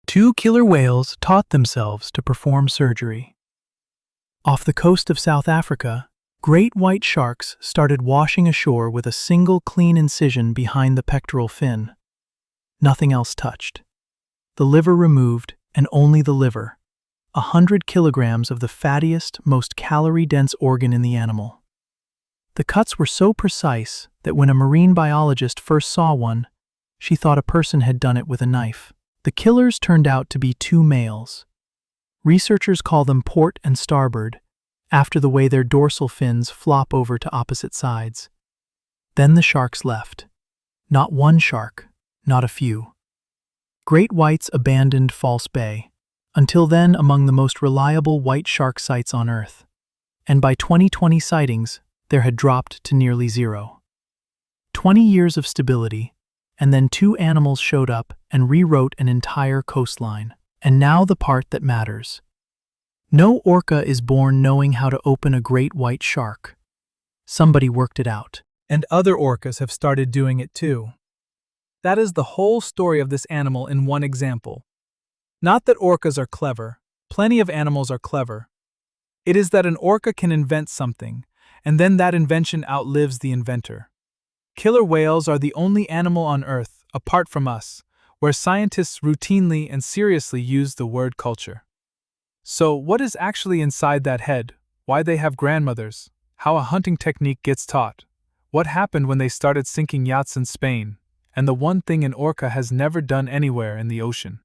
Two killer whales taught themselves to perform surgery. Off the coast of South Africa, great white sharks started washing ashore with a single clean incision behind the pectoral fin. Nothing else touched. The liver removed, and only the liver. 100 kilograms of the fattiest, most calorie-dense organ in the animal. The cuts were so precise that when a marine biologist first saw one, she thought a person had done it with a knife. The killers turned out to be two males. Researchers call them Port and Starboard, after the way their dorsal fins flop over to opposite sides. Then the sharks left. Not one shark, not a few. Great whites abandoned False Bay, until then among the most reliable white shark sites on Earth. And by 2020 sightings, there had dropped to nearly zero. 20 years of stability, and then two animals showed up and rewrote an entire coastline. And now the part that matters. No orca is born knowing how to open a great white shark. Somebody worked it out. And other orcas have started doing it too. That is the whole story of this animal in one example. Not that orcas are clever. Plenty of animals are clever. It is that an orca can invent something, and then that invention outlives the inventor. Killer whales are the only animal on Earth, apart from us, where scientists routinely and seriously use the word culture. So, what is actually inside that head? Why they have grandmothers? How a hunting technique gets taught? What happened when they started sinking yachts in Spain? And the one thing an orca has never done anywhere in the ocean.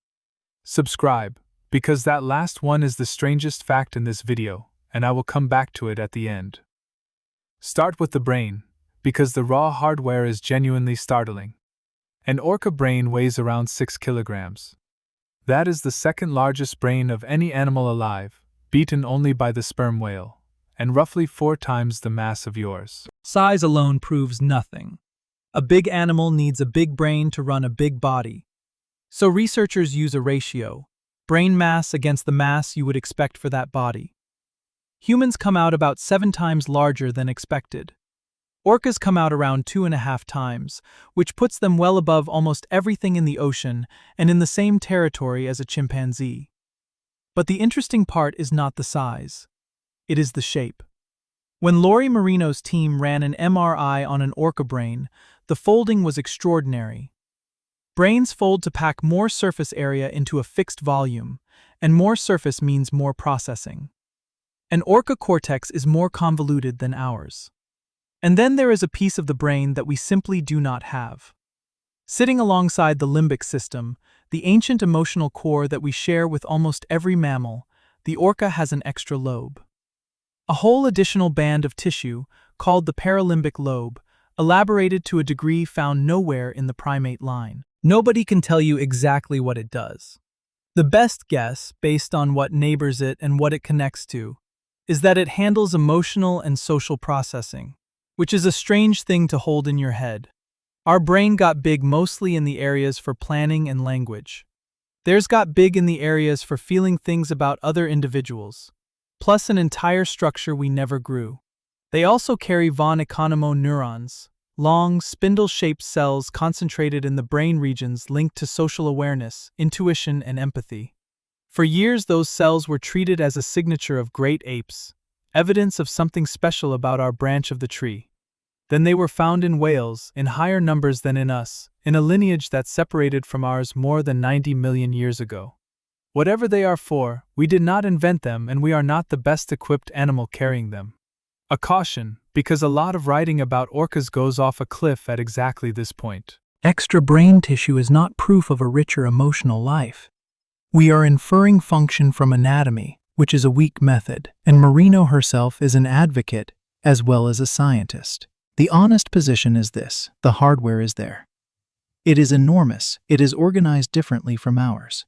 Subscribe, because that last one is the strangest fact in this video, and I will come back to it at the end. Start with the brain, because the raw hardware is genuinely startling. An orca brain weighs around 6 kilograms. That is the second largest brain of any animal alive, beaten only by the sperm whale, and roughly 4 times the mass of yours. Size alone proves nothing. A big animal needs a big brain to run a big body. So researchers use a ratio, brain mass against the mass you would expect for that body. Humans come out about 7 times larger than expected. Orcas come out around 2.5 times, which puts them well above almost everything in the ocean and in the same territory as a chimpanzee. But the interesting part is not the size. It is the shape. When Lori Marino's team ran an MRI on an orca brain, the folding was extraordinary. Brains fold to pack more surface area into a fixed volume, and more surface means more processing. An orca cortex is more convoluted than ours. And then there is a piece of the brain that we simply do not have. Sitting alongside the limbic system, the ancient emotional core that we share with almost every mammal, the orca has an extra lobe. A whole additional band of tissue, called the paralimbic lobe, elaborated to a degree found nowhere in the primate line. Nobody can tell you exactly what it does. The best guess, based on what neighbors it and what it connects to, is that it handles emotional and social processing, which is a strange thing to hold in your head. Our brain got big mostly in the areas for planning and language. Theirs got big in the areas for feeling things about other individuals, plus an entire structure we never grew. They also carry von Economo neurons, long, spindle-shaped cells concentrated in the brain regions linked to social awareness, intuition, and empathy. For years, those cells were treated as a signature of great apes, evidence of something special about our branch of the tree. Then they were found in whales, in higher numbers than in us, in a lineage that separated from ours more than 90 million years ago. Whatever they are for, we did not invent them and we are not the best equipped animal carrying them. A caution, because a lot of writing about orcas goes off a cliff at exactly this point. Extra brain tissue is not proof of a richer emotional life. We are inferring function from anatomy, which is a weak method, and Marino herself is an advocate as well as a scientist. The honest position is this: the hardware is there. It is enormous, it is organized differently from ours.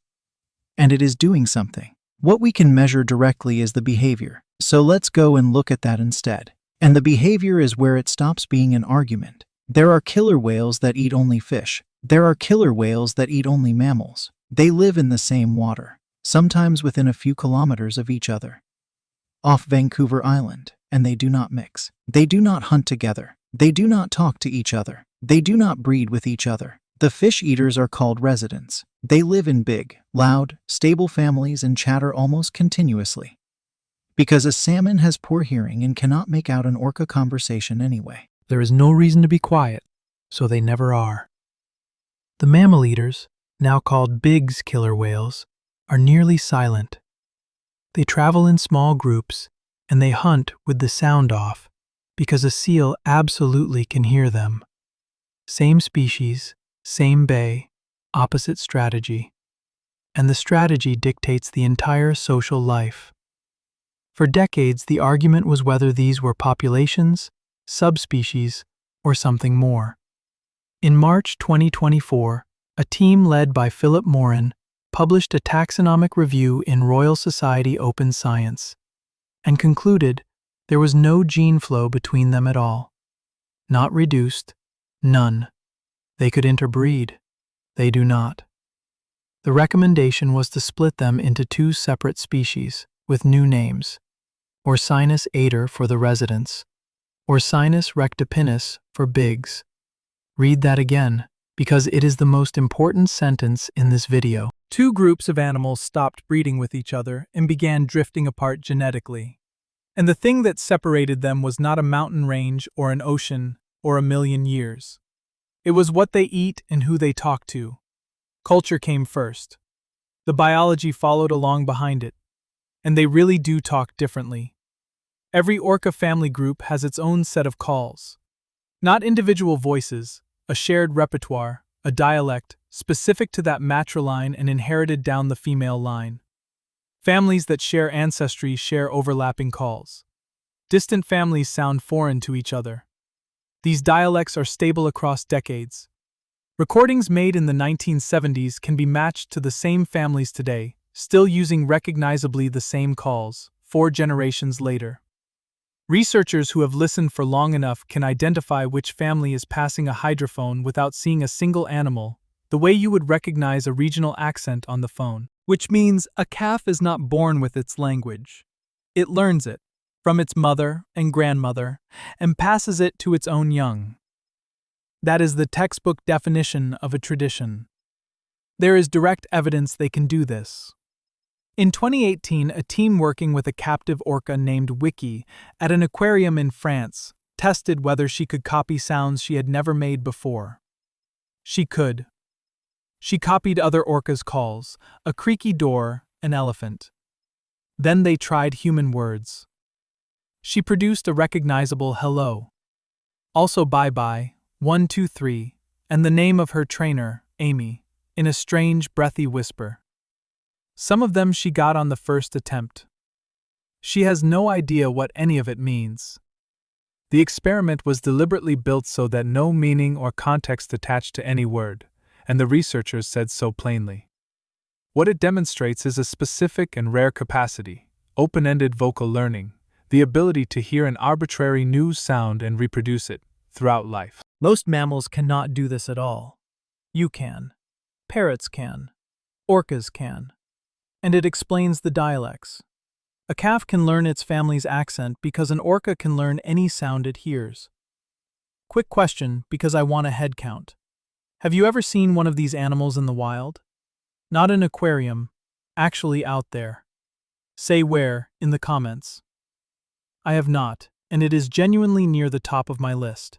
And it is doing something. What we can measure directly is the behavior, so let's go and look at that instead. And the behavior is where it stops being an argument. There are killer whales that eat only fish. There are killer whales that eat only mammals. They live in the same water, sometimes within a few kilometers of each other. Off Vancouver Island, and they do not mix. They do not hunt together. They do not talk to each other. They do not breed with each other. The fish eaters are called residents. They live in big, loud, stable families and chatter almost continuously. Because a salmon has poor hearing and cannot make out an orca conversation anyway. There is no reason to be quiet, so they never are. The mammal eaters, now called Biggs killer whales, are nearly silent. They travel in small groups, and they hunt with the sound off, because a seal absolutely can hear them. Same species, same bay, opposite strategy. And the strategy dictates the entire social life. For decades, the argument was whether these were populations, subspecies, or something more. In March 2024, a team led by Philip Morin published a taxonomic review in Royal Society Open Science and concluded there was no gene flow between them at all. Not reduced, none. They could interbreed. They do not. The recommendation was to split them into two separate species with new names, Orcinus ater for the residents, Orcinus rectipinus for Biggs. Read that again, because it is the most important sentence in this video. Two groups of animals stopped breeding with each other and began drifting apart genetically. And the thing that separated them was not a mountain range or an ocean or a million years. It was what they eat and who they talk to. Culture came first. The biology followed along behind it. And they really do talk differently. Every orca family group has its own set of calls. Not individual voices, a shared repertoire, a dialect, specific to that matriline and inherited down the female line. Families that share ancestry share overlapping calls. Distant families sound foreign to each other. These dialects are stable across decades. Recordings made in the 1970s can be matched to the same families today, still using recognizably the same calls, 4 generations later. Researchers who have listened for long enough can identify which family is passing a hydrophone without seeing a single animal, the way you would recognize a regional accent on the phone. Which means a calf is not born with its language. It learns it from its mother and grandmother and passes it to its own young. That is the textbook definition of a tradition. There is direct evidence they can do this. In 2018, a team working with a captive orca named Wiki at an aquarium in France tested whether she could copy sounds she had never made before. She could. She copied other orcas' calls, a creaky door, an elephant. Then they tried human words. She produced a recognizable hello. Also bye-bye, 1, 2, 3, and the name of her trainer, Amy, in a strange, breathy whisper. Some of them she got on the first attempt. She has no idea what any of it means. The experiment was deliberately built so that no meaning or context attached to any word, and the researchers said so plainly. What it demonstrates is a specific and rare capacity, open-ended vocal learning, the ability to hear an arbitrary new sound and reproduce it throughout life. Most mammals cannot do this at all. You can. Parrots can. Orcas can. And it explains the dialects. A calf can learn its family's accent because an orca can learn any sound it hears. Quick question, because I want a head count. Have you ever seen one of these animals in the wild? Not an aquarium, actually out there. Say where in the comments. I have not, and it is genuinely near the top of my list.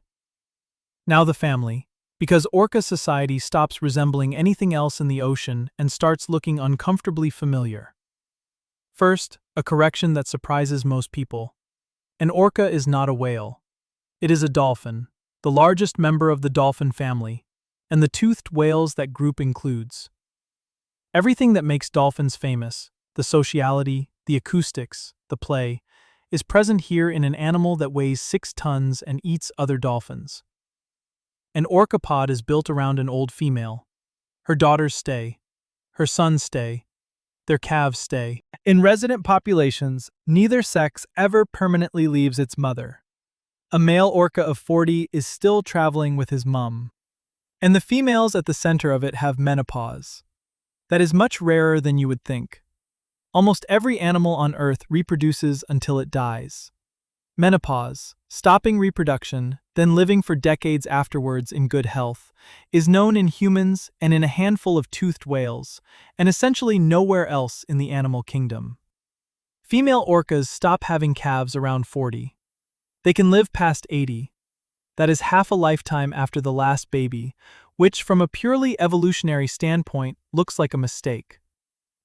Now the family, because orca society stops resembling anything else in the ocean and starts looking uncomfortably familiar. First, a correction that surprises most people. An orca is not a whale. It is a dolphin, the largest member of the dolphin family, and the toothed whales that group includes. Everything that makes dolphins famous, the sociality, the acoustics, the play, is present here in an animal that weighs 6 tons and eats other dolphins. An orca pod is built around an old female. Her daughters stay. Her sons stay. Their calves stay. In resident populations, neither sex ever permanently leaves its mother. A male orca of 40 is still traveling with his mum. And the females at the center of it have menopause. That is much rarer than you would think. Almost every animal on Earth reproduces until it dies. Menopause, stopping reproduction, then living for decades afterwards in good health, is known in humans and in a handful of toothed whales, and essentially nowhere else in the animal kingdom. Female orcas stop having calves around 40. They can live past 80. That is half a lifetime after the last baby, which from a purely evolutionary standpoint looks like a mistake.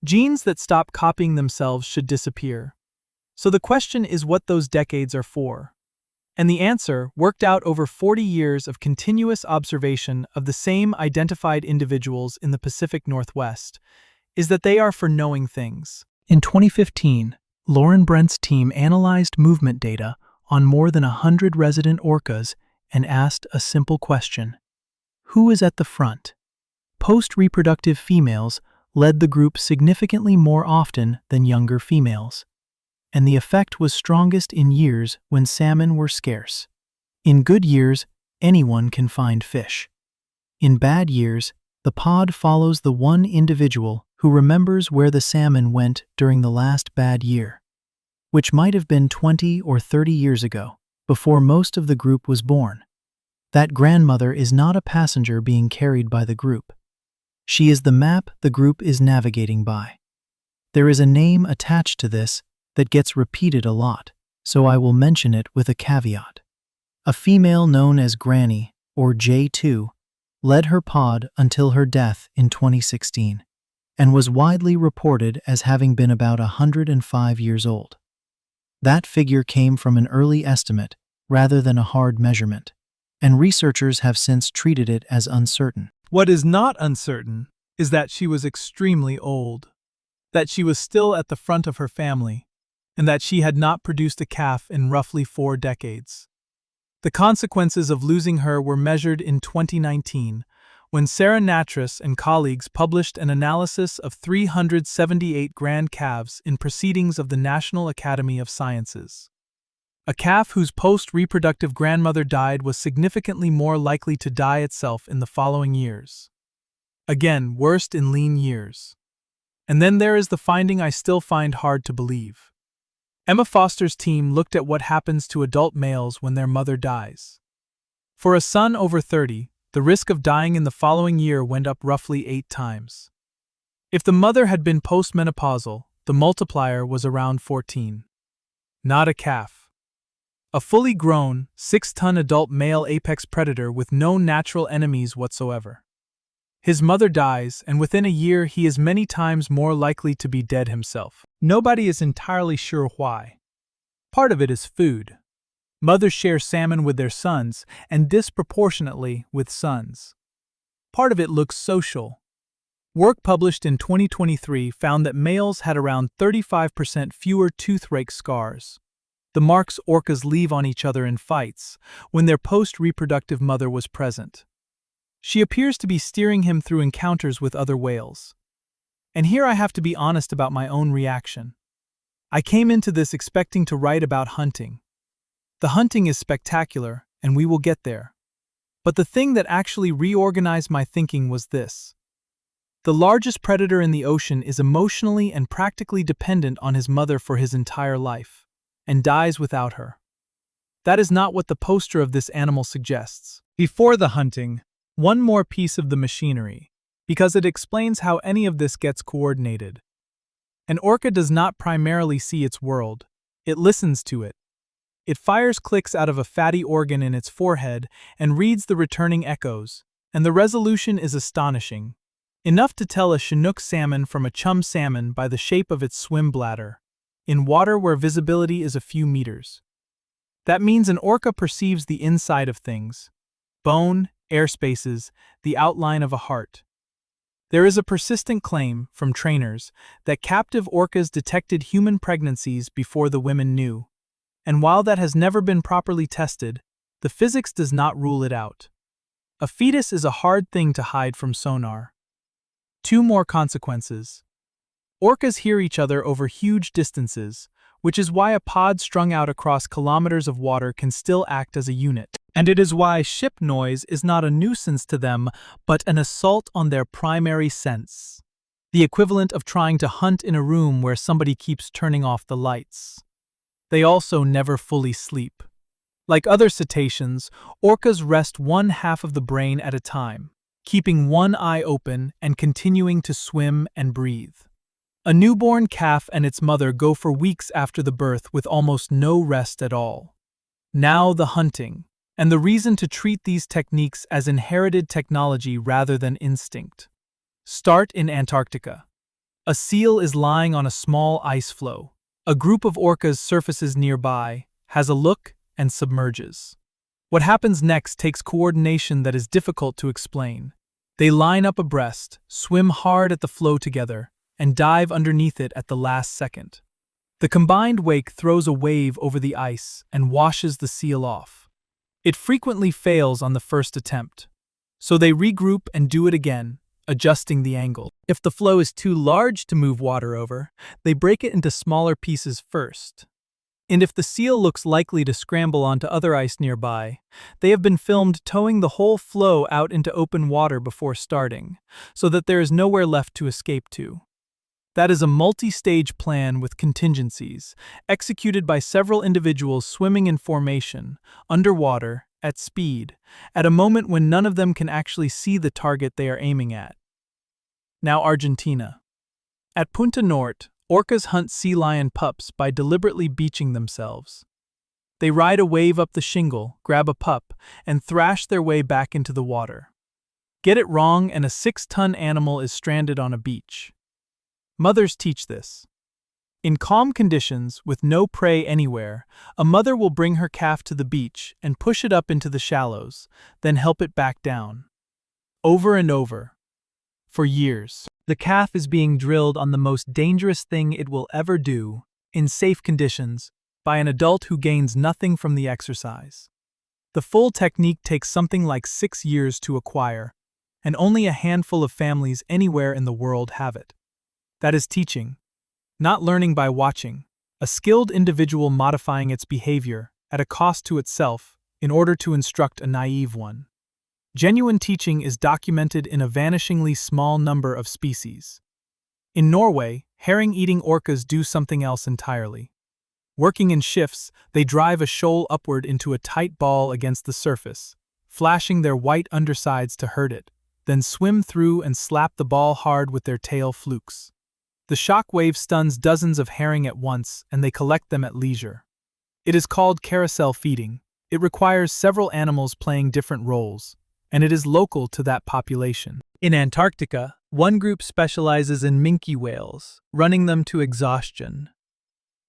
Genes that stop copying themselves should disappear. So the question is what those decades are for. And the answer, worked out over 40 years of continuous observation of the same identified individuals in the Pacific Northwest, is that they are for knowing things. In 2015, Lauren Brent's team analyzed movement data on more than 100 resident orcas and asked a simple question. Who is at the front? Post-reproductive females led the group significantly more often than younger females, and the effect was strongest in years when salmon were scarce. In good years, anyone can find fish. In bad years, the pod follows the one individual who remembers where the salmon went during the last bad year, which might have been 20 or 30 years ago, before most of the group was born. That grandmother is not a passenger being carried by the group. She is the map the group is navigating by. There is a name attached to this that gets repeated a lot, so I will mention it with a caveat. A female known as Granny, or J2, led her pod until her death in 2016, and was widely reported as having been about 105 years old. That figure came from an early estimate rather than a hard measurement, and researchers have since treated it as uncertain. What is not uncertain is that she was extremely old, that she was still at the front of her family, and that she had not produced a calf in roughly 4 decades. The consequences of losing her were measured in 2019, when Sarah Natras and colleagues published an analysis of 378 grand calves in Proceedings of the National Academy of Sciences. A calf whose post-reproductive grandmother died was significantly more likely to die itself in the following years. Again, worst in lean years. And then there is the finding I still find hard to believe. Emma Foster's team looked at what happens to adult males when their mother dies. For a son over 30, the risk of dying in the following year went up roughly 8 times. If the mother had been postmenopausal, the multiplier was around 14. Not a calf. A fully grown, 6-ton adult male apex predator with no natural enemies whatsoever. His mother dies, and within a year he is many times more likely to be dead himself. Nobody is entirely sure why. Part of it is food. Mothers share salmon with their sons, and disproportionately with sons. Part of it looks social. Work published in 2023 found that males had around 35% fewer tooth rake scars, the marks orcas leave on each other in fights, when their post-reproductive mother was present. She appears to be steering him through encounters with other whales. And here I have to be honest about my own reaction. I came into this expecting to write about hunting. The hunting is spectacular, and we will get there. But the thing that actually reorganized my thinking was this. The largest predator in the ocean is emotionally and practically dependent on his mother for his entire life, and dies without her. That is not what the poster of this animal suggests. Before the hunting, one more piece of the machinery, because it explains how any of this gets coordinated. An orca does not primarily see its world, it listens to it. It fires clicks out of a fatty organ in its forehead and reads the returning echoes, and the resolution is astonishing. Enough to tell a Chinook salmon from a chum salmon by the shape of its swim bladder, in water where visibility is a few meters. That means an orca perceives the inside of things: bone, air spaces, the outline of a heart. There is a persistent claim, from trainers, that captive orcas detected human pregnancies before the women knew. And while that has never been properly tested, the physics does not rule it out. A fetus is a hard thing to hide from sonar. 2 more consequences. Orcas hear each other over huge distances, which is why a pod strung out across kilometers of water can still act as a unit. And it is why ship noise is not a nuisance to them, but an assault on their primary sense. The equivalent of trying to hunt in a room where somebody keeps turning off the lights. They also never fully sleep. Like other cetaceans, orcas rest one half of the brain at a time, keeping one eye open and continuing to swim and breathe. A newborn calf and its mother go for weeks after the birth with almost no rest at all. Now the hunting, and the reason to treat these techniques as inherited technology rather than instinct. Start in Antarctica. A seal is lying on a small ice floe. A group of orcas surfaces nearby, has a look, and submerges. What happens next takes coordination that is difficult to explain. They line up abreast, swim hard at the floe together, and dive underneath it at the last second. The combined wake throws a wave over the ice and washes the seal off. It frequently fails on the first attempt, so they regroup and do it again, adjusting the angle. If the floe is too large to move water over, they break it into smaller pieces first. And if the seal looks likely to scramble onto other ice nearby, they have been filmed towing the whole floe out into open water before starting, so that there is nowhere left to escape to. That is a multi-stage plan with contingencies, executed by several individuals swimming in formation, underwater, at speed, at a moment when none of them can actually see the target they are aiming at. Now Argentina. At Punta Norte, orcas hunt sea lion pups by deliberately beaching themselves. They ride a wave up the shingle, grab a pup, and thrash their way back into the water. Get it wrong and a 6-ton animal is stranded on a beach. Mothers teach this. In calm conditions, with no prey anywhere, a mother will bring her calf to the beach and push it up into the shallows, then help it back down. Over and over. For years. The calf is being drilled on the most dangerous thing it will ever do, in safe conditions, by an adult who gains nothing from the exercise. The full technique takes something like 6 years to acquire, and only a handful of families anywhere in the world have it. That is teaching, not learning by watching, a skilled individual modifying its behavior at a cost to itself in order to instruct a naive one. Genuine teaching is documented in a vanishingly small number of species. In Norway, herring-eating orcas do something else entirely. Working in shifts, they drive a shoal upward into a tight ball against the surface, flashing their white undersides to hurt it, then swim through and slap the ball hard with their tail flukes. The shock wave stuns dozens of herring at once, and they collect them at leisure. It is called carousel feeding. It requires several animals playing different roles, and it is local to that population. In Antarctica, one group specializes in minke whales, running them to exhaustion.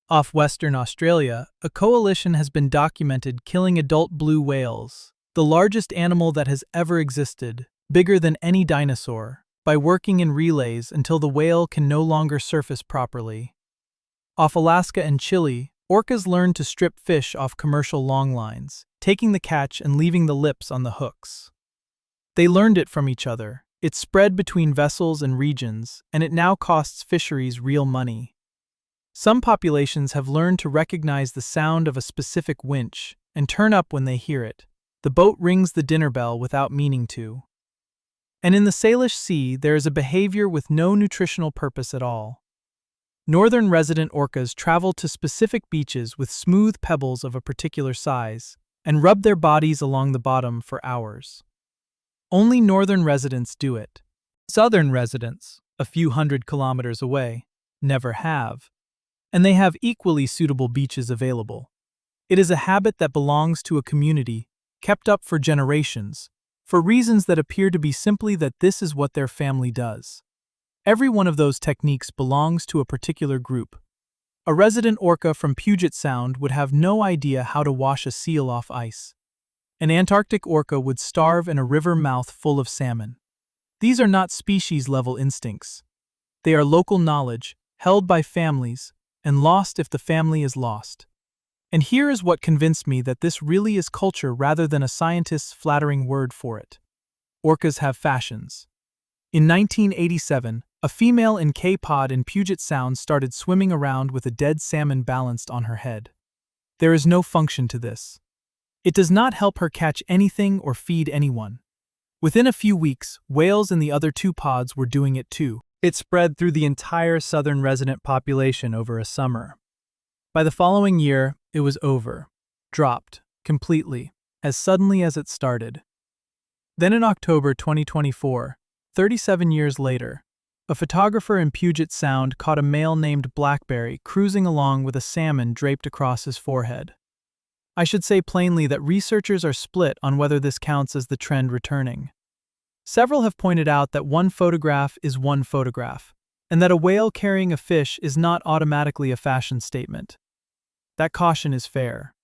Off Western Australia, a coalition has been documented killing adult blue whales, the largest animal that has ever existed, bigger than any dinosaur, by working in relays until the whale can no longer surface properly. Off Alaska and Chile, orcas learn to strip fish off commercial longlines, taking the catch and leaving the lips on the hooks. They learned it from each other. It spread between vessels and regions, and it now costs fisheries real money. Some populations have learned to recognize the sound of a specific winch and turn up when they hear it. The boat rings the dinner bell without meaning to. And in the Salish Sea, there is a behavior with no nutritional purpose at all. Northern resident orcas travel to specific beaches with smooth pebbles of a particular size and rub their bodies along the bottom for hours. Only northern residents do it. Southern residents, a few hundred kilometers away, never have. And they have equally suitable beaches available. It is a habit that belongs to a community, kept up for generations, for reasons that appear to be simply that this is what their family does. Every one of those techniques belongs to a particular group. A resident orca from Puget Sound would have no idea how to wash a seal off ice. An Antarctic orca would starve in a river mouth full of salmon. These are not species-level instincts. They are local knowledge, held by families, and lost if the family is lost. And here is what convinced me that this really is culture rather than a scientist's flattering word for it. Orcas have fashions. In 1987, a female in K-Pod in Puget Sound started swimming around with a dead salmon balanced on her head. There is no function to this. It does not help her catch anything or feed anyone. Within a few weeks, whales in the other 2 pods were doing it too. It spread through the entire southern resident population over a summer. By the following year, it was over, dropped, completely, as suddenly as it started. Then in October 2024, 37 years later, a photographer in Puget Sound caught a male named Blackberry cruising along with a salmon draped across his forehead. I should say plainly that researchers are split on whether this counts as the trend returning. Several have pointed out that one photograph is one photograph, and that a whale carrying a fish is not automatically a fashion statement. That caution is fair.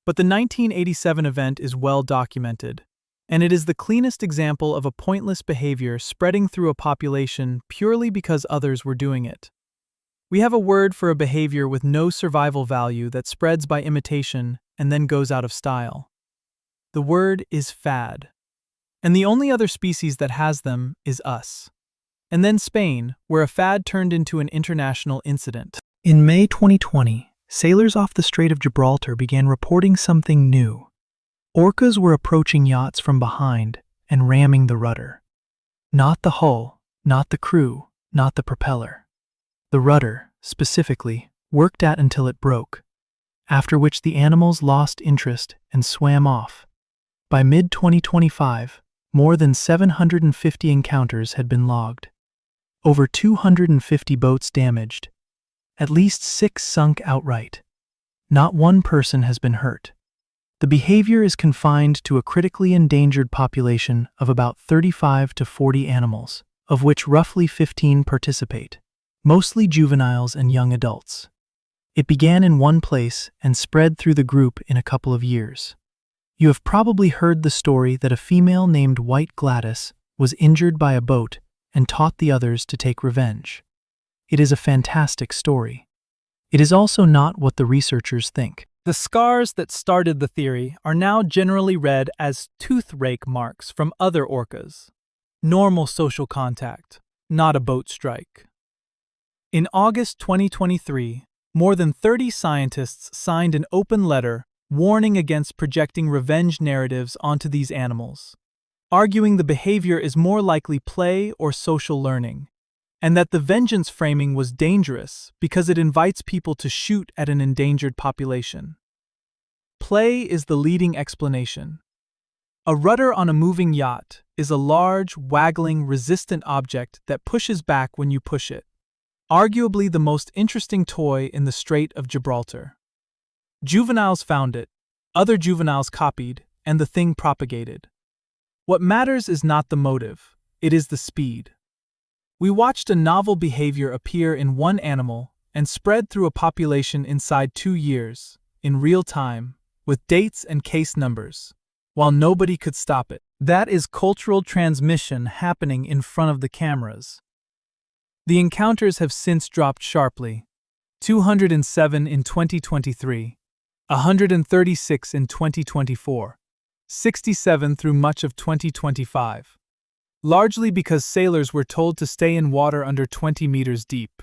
But the 1987 event is well documented, and it is the cleanest example of a pointless behavior spreading through a population purely because others were doing it. We have a word for a behavior with no survival value that spreads by imitation and then goes out of style. The word is fad. And the only other species that has them is us. And then Spain, where a fad turned into an international incident. In May 2020, sailors off the Strait of Gibraltar began reporting something new. Orcas were approaching yachts from behind and ramming the rudder. Not the hull, not the crew, not the propeller. The rudder, specifically, worked at until it broke, after which the animals lost interest and swam off. By mid-2025, more than 750 encounters had been logged. Over 250 boats damaged. At least 6 sunk outright. Not one person has been hurt. The behavior is confined to a critically endangered population of about 35 to 40 animals, of which roughly 15 participate, mostly juveniles and young adults. It began in one place and spread through the group in a couple of years. You have probably heard the story that a female named White Gladys was injured by a boat and taught the others to take revenge. It is a fantastic story. It is also not what the researchers think. The scars that started the theory are now generally read as tooth rake marks from other orcas. Normal social contact, not a boat strike. In August 2023, more than 30 scientists signed an open letter warning against projecting revenge narratives onto these animals, arguing the behavior is more likely play or social learning, and that the vengeance framing was dangerous because it invites people to shoot at an endangered population. Play is the leading explanation. A rudder on a moving yacht is a large, waggling, resistant object that pushes back when you push it, arguably the most interesting toy in the Strait of Gibraltar. Juveniles found it, other juveniles copied, and the thing propagated. What matters is not the motive, it is the speed. We watched a novel behavior appear in one animal and spread through a population inside 2 years, in real time, with dates and case numbers, while nobody could stop it. That is cultural transmission happening in front of the cameras. The encounters have since dropped sharply, 207 in 2023, 136 in 2024, 67 through much of 2025, largely because sailors were told to stay in water under 20 meters deep.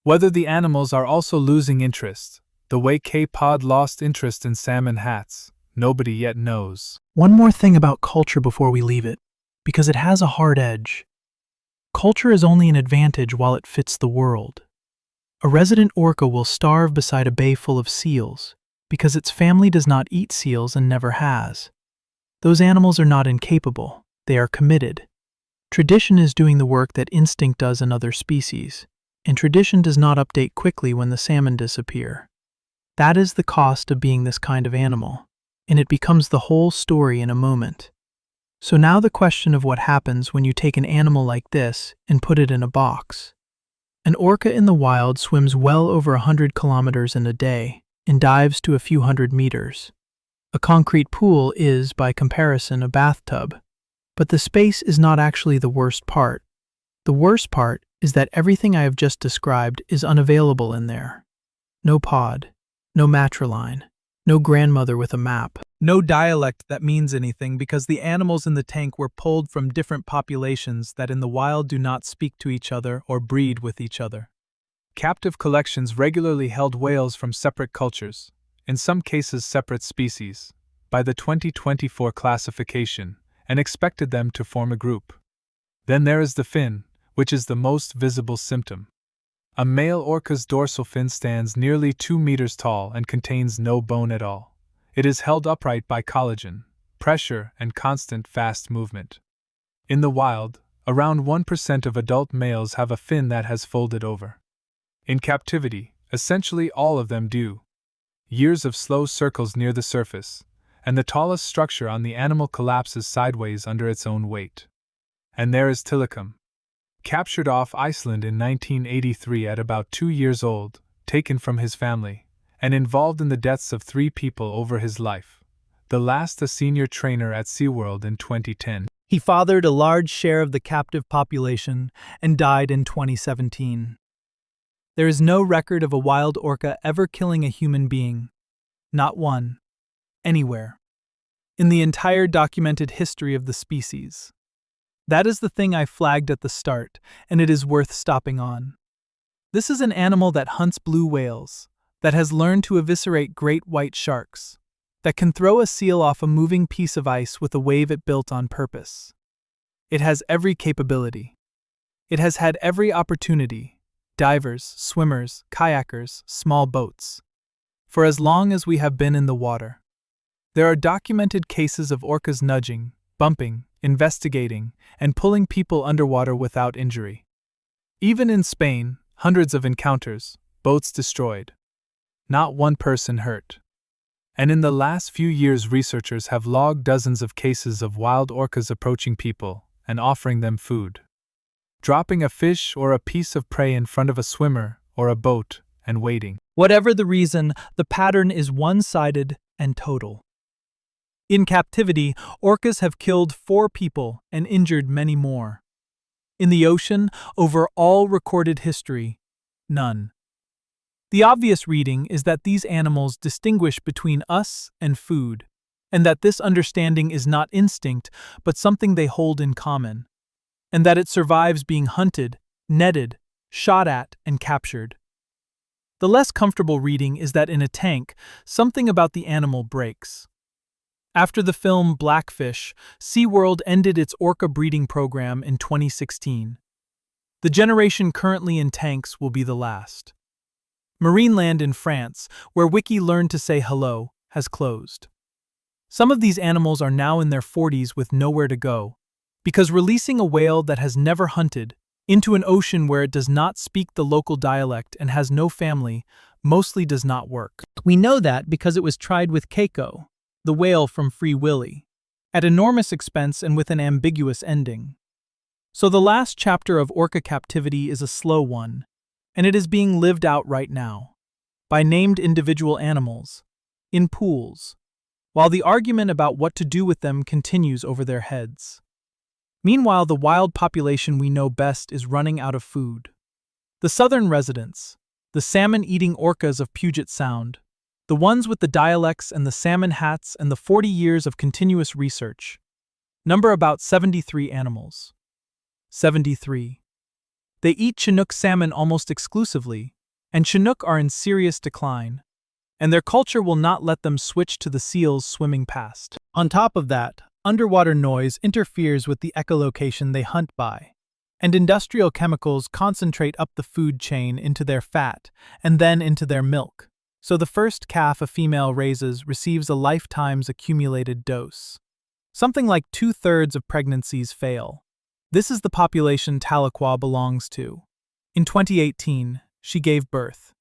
Whether the animals are also losing interest, the way K-Pod lost interest in salmon hats, nobody yet knows. One more thing about culture before we leave it, because it has a hard edge. Culture is only an advantage while it fits the world. A resident orca will starve beside a bay full of seals, because its family does not eat seals and never has. Those animals are not incapable, they are committed. Tradition is doing the work that instinct does in other species, and tradition does not update quickly when the salmon disappear. That is the cost of being this kind of animal, and it becomes the whole story in a moment. So now the question of what happens when you take an animal like this and put it in a box. An orca in the wild swims well over 100 kilometers in a day and dives to a few hundred meters. A concrete pool is, by comparison, a bathtub. But the space is not actually the worst part. The worst part is that everything I have just described is unavailable in there. No pod, no matriline, no grandmother with a map. No dialect that means anything because the animals in the tank were pulled from different populations that in the wild do not speak to each other or breed with each other. Captive collections regularly held whales from separate cultures, in some cases separate species, by the 2024 classification, and expected them to form a group. Then there is the fin, which is the most visible symptom. A male orca's dorsal fin stands nearly 2 meters tall and contains no bone at all. It is held upright by collagen, pressure, and constant fast movement. In the wild, around 1% of adult males have a fin that has folded over. In captivity, essentially all of them do. Years of slow circles near the surface, and the tallest structure on the animal collapses sideways under its own weight. And there is Tilikum, captured off Iceland in 1983 at about 2 years old, taken from his family, and involved in the deaths of 3 people over his life, the last a senior trainer at SeaWorld in 2010. He fathered a large share of the captive population and died in 2017. There is no record of a wild orca ever killing a human being. Not one. Anywhere. In the entire documented history of the species. That is the thing I flagged at the start, and it is worth stopping on. This is an animal that hunts blue whales, that has learned to eviscerate great white sharks, that can throw a seal off a moving piece of ice with a wave it built on purpose. It has every capability. It has had every opportunity, divers, swimmers, kayakers, small boats, for as long as we have been in the water. There are documented cases of orcas nudging, bumping, investigating, and pulling people underwater without injury. Even in Spain, hundreds of encounters, boats destroyed. Not one person hurt. And in the last few years, researchers have logged dozens of cases of wild orcas approaching people and offering them food. Dropping a fish or a piece of prey in front of a swimmer or a boat and waiting. Whatever the reason, the pattern is one-sided and total. In captivity, orcas have killed 4 people and injured many more. In the ocean, over all recorded history, none. The obvious reading is that these animals distinguish between us and food, and that this understanding is not instinct, but something they hold in common, and that it survives being hunted, netted, shot at, and captured. The less comfortable reading is that in a tank, something about the animal breaks. After the film Blackfish, SeaWorld ended its orca breeding program in 2016. The generation currently in tanks will be the last. Marineland in France, where Wiki learned to say hello, has closed. Some of these animals are now in their 40s with nowhere to go, because releasing a whale that has never hunted into an ocean where it does not speak the local dialect and has no family mostly does not work. We know that because it was tried with Keiko, the whale from Free Willy, at enormous expense and with an ambiguous ending. So the last chapter of orca captivity is a slow one, and it is being lived out right now, by named individual animals, in pools, while the argument about what to do with them continues over their heads. Meanwhile, the wild population we know best is running out of food. The southern residents, the salmon-eating orcas of Puget Sound, the ones with the dialects and the salmon hats and the 40 years of continuous research, number about 73 animals. 73. They eat Chinook salmon almost exclusively, and Chinook are in serious decline, and their culture will not let them switch to the seals swimming past. On top of that, underwater noise interferes with the echolocation they hunt by, and industrial chemicals concentrate up the food chain into their fat and then into their milk. So the first calf a female raises receives a lifetime's accumulated dose. Something like 2/3 of pregnancies fail. This is the population Tahlequah belongs to. In 2018, she gave birth.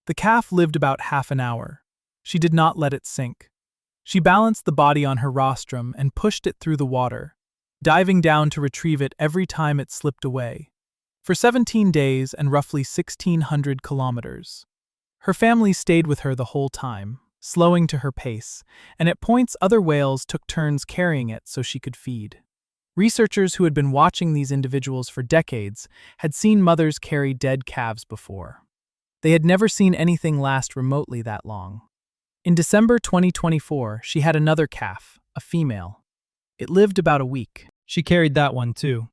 The calf lived about half an hour. She did not let it sink. She balanced the body on her rostrum and pushed it through the water, diving down to retrieve it every time it slipped away. For 17 days and roughly 1,600 kilometers. Her family stayed with her the whole time, slowing to her pace, and at points other whales took turns carrying it so she could feed. Researchers who had been watching these individuals for decades had seen mothers carry dead calves before. They had never seen anything last remotely that long. In December 2024, she had another calf, a female. It lived about a week. She carried that one too.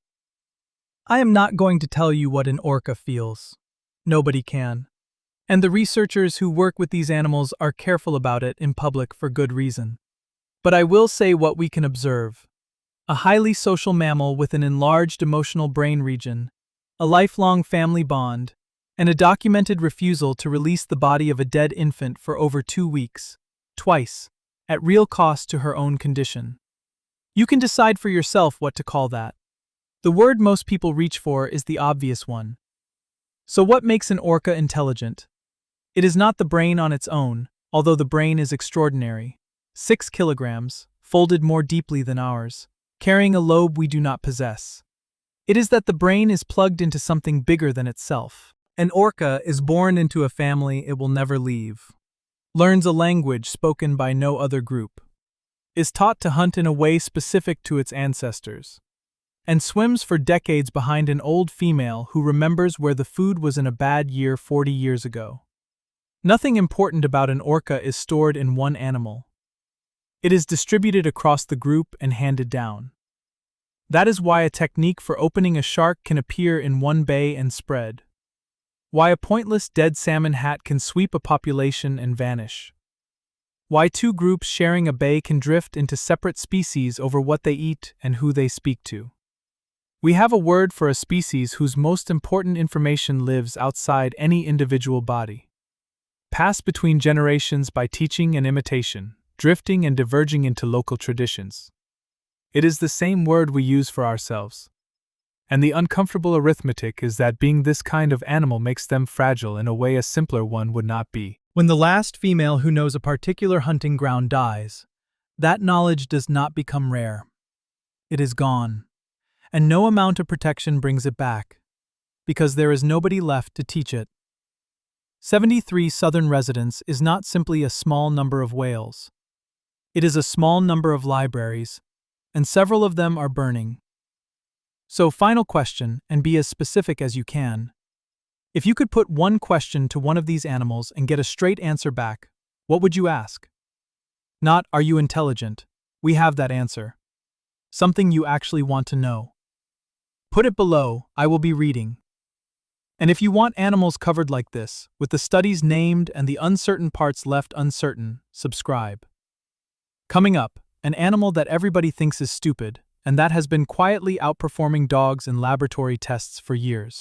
I am not going to tell you what an orca feels. Nobody can. And the researchers who work with these animals are careful about it in public for good reason. But I will say what we can observe. A highly social mammal with an enlarged emotional brain region, a lifelong family bond, and a documented refusal to release the body of a dead infant for over 2 weeks, twice, at real cost to her own condition. You can decide for yourself what to call that. The word most people reach for is the obvious one. So what makes an orca intelligent? It is not the brain on its own, although the brain is extraordinary. 6 kilograms, folded more deeply than ours, carrying a lobe we do not possess. It is that the brain is plugged into something bigger than itself. An orca is born into a family it will never leave, learns a language spoken by no other group, is taught to hunt in a way specific to its ancestors, and swims for decades behind an old female who remembers where the food was in a bad year 40 years ago. Nothing important about an orca is stored in one animal. It is distributed across the group and handed down. That is why a technique for opening a shark can appear in one bay and spread. Why a pointless dead salmon hat can sweep a population and vanish. Why 2 groups sharing a bay can drift into separate species over what they eat and who they speak to. We have a word for a species whose most important information lives outside any individual body. Passed between generations by teaching and imitation, drifting and diverging into local traditions. It is the same word we use for ourselves. And the uncomfortable arithmetic is that being this kind of animal makes them fragile in a way a simpler one would not be. When the last female who knows a particular hunting ground dies, that knowledge does not become rare. It is gone, and no amount of protection brings it back, because there is nobody left to teach it. 73 southern residents is not simply a small number of whales. It is a small number of libraries, and several of them are burning. So, final question, and be as specific as you can. If you could put one question to one of these animals and get a straight answer back, what would you ask? Not, are you intelligent? We have that answer. Something you actually want to know. Put it below, I will be reading. And if you want animals covered like this, with the studies named and the uncertain parts left uncertain, subscribe. Coming up, an animal that everybody thinks is stupid, and that has been quietly outperforming dogs in laboratory tests for years.